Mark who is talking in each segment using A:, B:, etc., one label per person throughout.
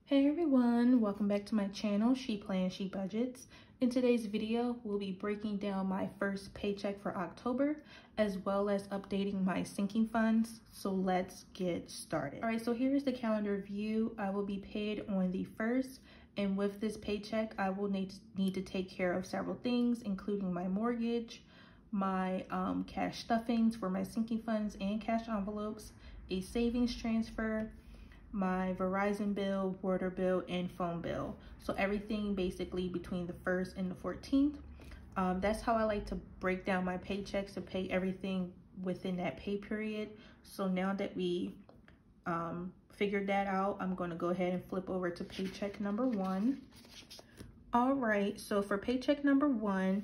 A: Hey everyone, welcome back to my channel, She Plans, She Budgets. In today's video, we'll be breaking down my first paycheck for October, as well as updating my sinking funds. So let's get started. All right, so here's the calendar view. I will be paid on the 1st, and with this paycheck, I will need to take care of several things, including my mortgage, my cash stuffings for my sinking funds and cash envelopes, a savings transfer, my Verizon bill, water bill, and phone bill. So everything basically between the 1st and the 14th. That's how I like to break down my paychecks, to pay everything within that pay period. So now that we figured that out, I'm going to go ahead and flip over to paycheck number 1. All right, so for paycheck number 1,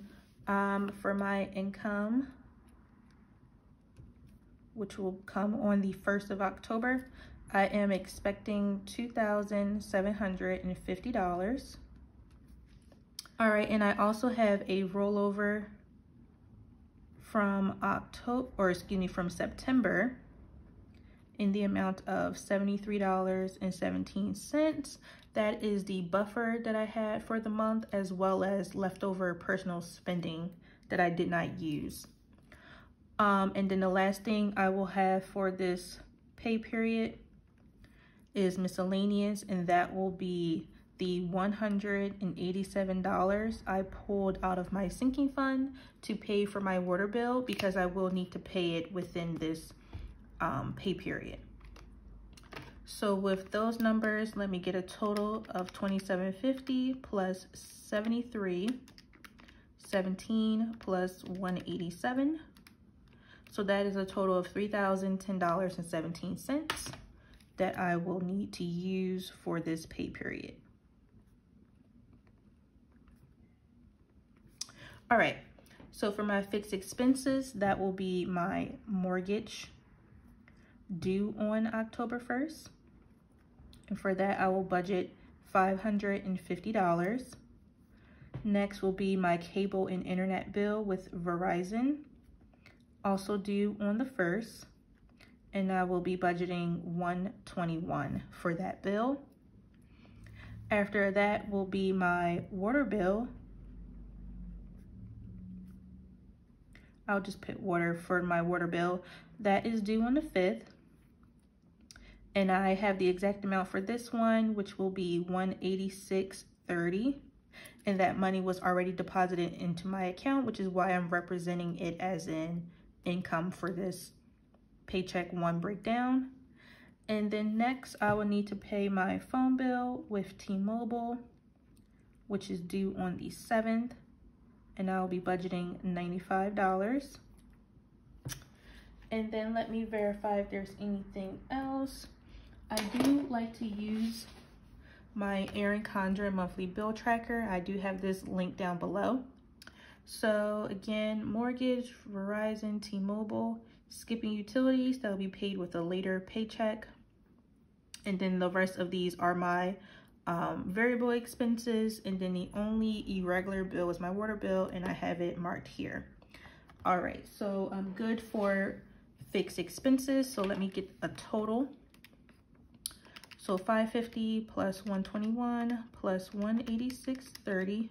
A: for my income, which will come on the 1st of October, I am expecting $2,750. All right, and I also have a rollover from from September in the amount of $73.17. That is the buffer that I had for the month, as well as leftover personal spending that I did not use. And then the last thing I will have for this pay period is miscellaneous, and that will be the $187 I pulled out of my sinking fund to pay for my water bill, because I will need to pay it within this pay period. So with those numbers, let me get a total of $2,750 plus $73.17 plus $187. So that is a total of $3,010.17 that I will need to use for this pay period. All right, so for my fixed expenses, that will be my mortgage due on October 1st. And for that, I will budget $550. Next will be my cable and internet bill with Verizon, also due on the 1st. And I will be budgeting $121 for that bill. After that will be my water bill. I'll just put water for my water bill. That is due on the 5th. And I have the exact amount for this one, which will be $186.30. And that money was already deposited into my account, which is why I'm representing it as an income for this paycheck 1 breakdown. And then next, I will need to pay my phone bill with T-Mobile, which is due on the 7th, and I'll be budgeting $95. And then let me verify if there's anything else. I do like to use my Erin Condren monthly bill tracker. I do have this link down below. So again, mortgage, Verizon, T-Mobile, skipping utilities, that will be paid with a later paycheck. And then the rest of these are my variable expenses. And then the only irregular bill is my water bill, and I have it marked here. All right, so I'm good for fixed expenses. So let me get a total. So $550 plus $121 plus $186.30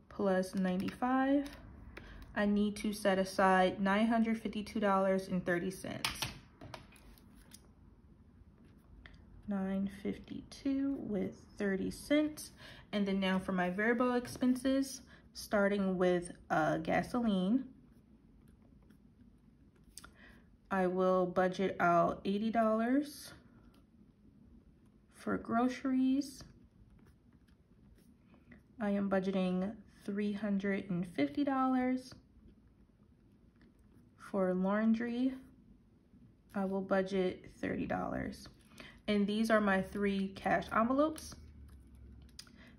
A: plus $95. I need to set aside $952.30. $952.30. And then now for my variable expenses, starting with gasoline, I will budget out $80 for groceries. I am budgeting $350 for laundry. I will budget $30. And these are my 3 cash envelopes.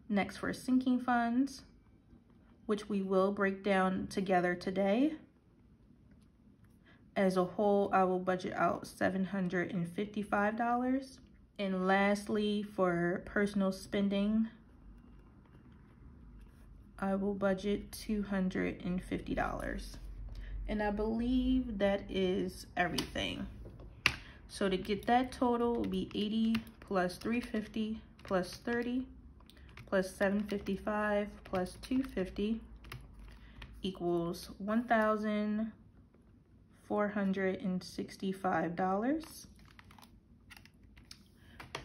A: Next, for sinking funds, which we will break down together today. As a whole, I will budget out $755. And lastly, for personal spending, I will budget $250. And I believe that is everything. So to get that total will be 80 plus 350 plus 30 plus 755 plus 250 equals $1,465.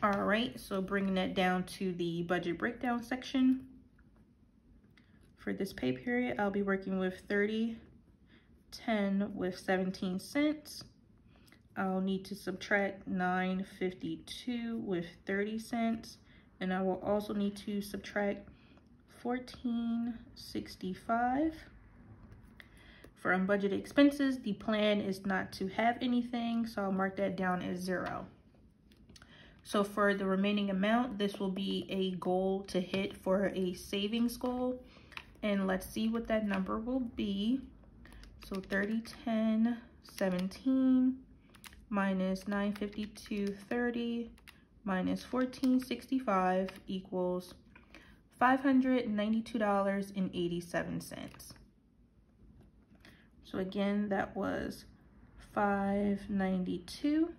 A: All right, so bringing that down to the budget breakdown section. For this pay period, I'll be working with 30, 10 with 17 cents. I'll need to subtract $9.52 with 30 cents. And I will also need to subtract $14.65. For unbudgeted expenses, the plan is not to have anything, so I'll mark that down as 0. So for the remaining amount, this will be a goal to hit for a savings goal. And let's see what that number will be. So 30, 10, 17 minus 952, 30 minus 1465 equals $592.87. So again, that was 592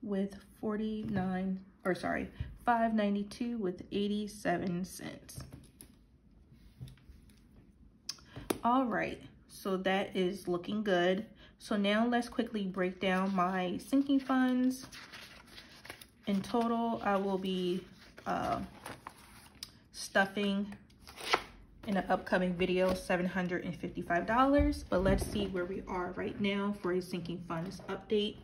A: with 592 with 87 cents. All right, so that is looking good. So now let's quickly break down my sinking funds. In total, I will be stuffing in an upcoming video $755, but let's see where we are right now for a sinking funds update.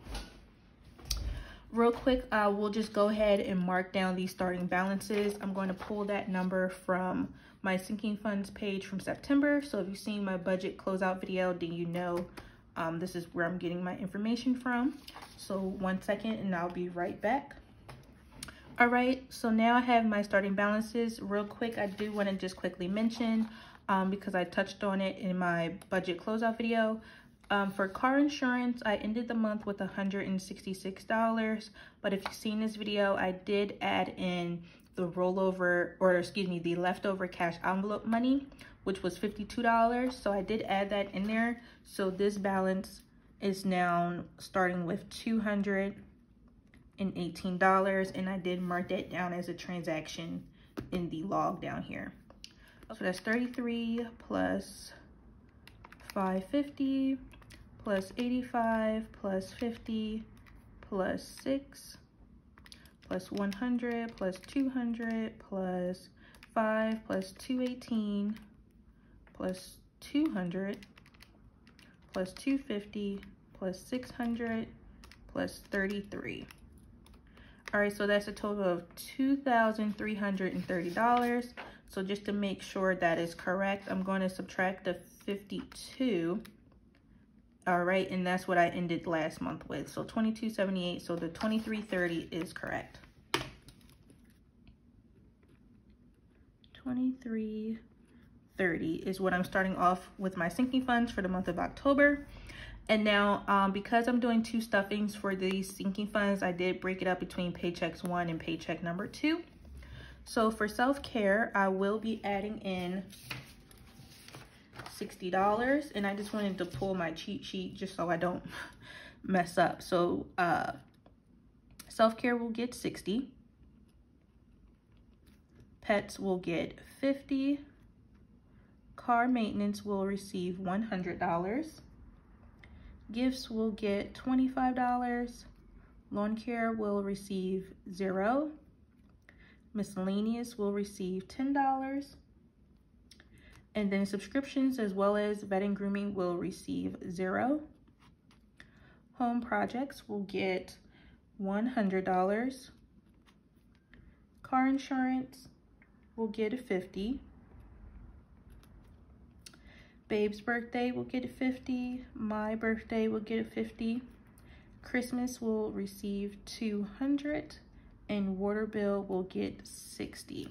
A: Real quick, we'll just go ahead and mark down these starting balances. I'm going to pull that number from my sinking funds page from September. So if you've seen my budget closeout video, then you know this is where I'm getting my information from. So 1 second and I'll be right back. All right, so now I have my starting balances. Real quick, I do want to just quickly mention, because I touched on it in my budget closeout video, for car insurance, I ended the month with $166. But if you've seen this video, I did add in the rollover, or excuse me, the leftover cash envelope money, which was $52. So I did add that in there. So this balance is now starting with $218, and I did mark that down as a transaction in the log down here. So that's 33 plus 550 plus 85 plus 50 plus 6 plus 100 plus 200 plus 5 plus 218 plus 200 plus 250 plus 600 plus 33. All right, so that's a total of $2,330. So just to make sure that is correct, I'm going to subtract the 52. All right, and that's what I ended last month with. So 2278, so the 2330 is correct. 2330 is what I'm starting off with my sinking funds for the month of October. And now, because I'm doing 2 stuffings for these sinking funds, I did break it up between paychecks 1 and paycheck number 2. So for self-care, I will be adding in $60, and I just wanted to pull my cheat sheet just so I don't mess up. So self-care will get 60. Pets will get 50. Car maintenance will receive $100. Gifts will get $25. Lawn care will receive 0. Miscellaneous will receive $10. And then subscriptions as well as vet and grooming will receive 0. Home projects will get $100. Car insurance will get $50. Babe's birthday will get $50. My birthday will get $50. Christmas will receive $200. And water bill will get $60.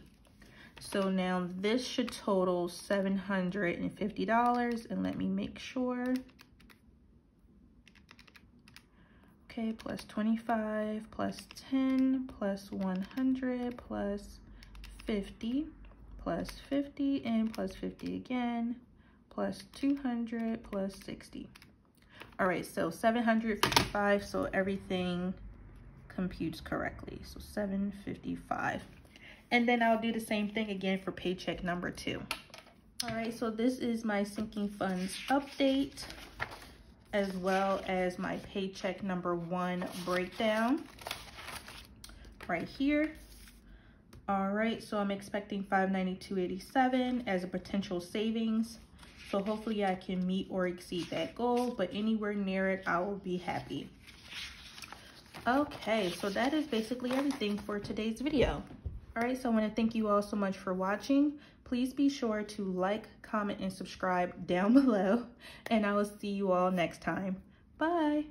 A: So now this should total $750. And let me make sure. Okay, plus 25, plus 10, plus 100, plus 50, plus 50, and plus 50 again, plus 200, plus 60. All right, so 755, so everything computes correctly. So 755. And then I'll do the same thing again for paycheck number 2. All right, so this is my sinking funds update, as well as my paycheck number 1 breakdown right here. All right, so I'm expecting $592.87 as a potential savings. So hopefully I can meet or exceed that goal, but anywhere near it, I will be happy. Okay, so that is basically everything for today's video. All right, so I want to thank you all so much for watching. Please be sure to like, comment, and subscribe down below, and I will see you all next time. Bye.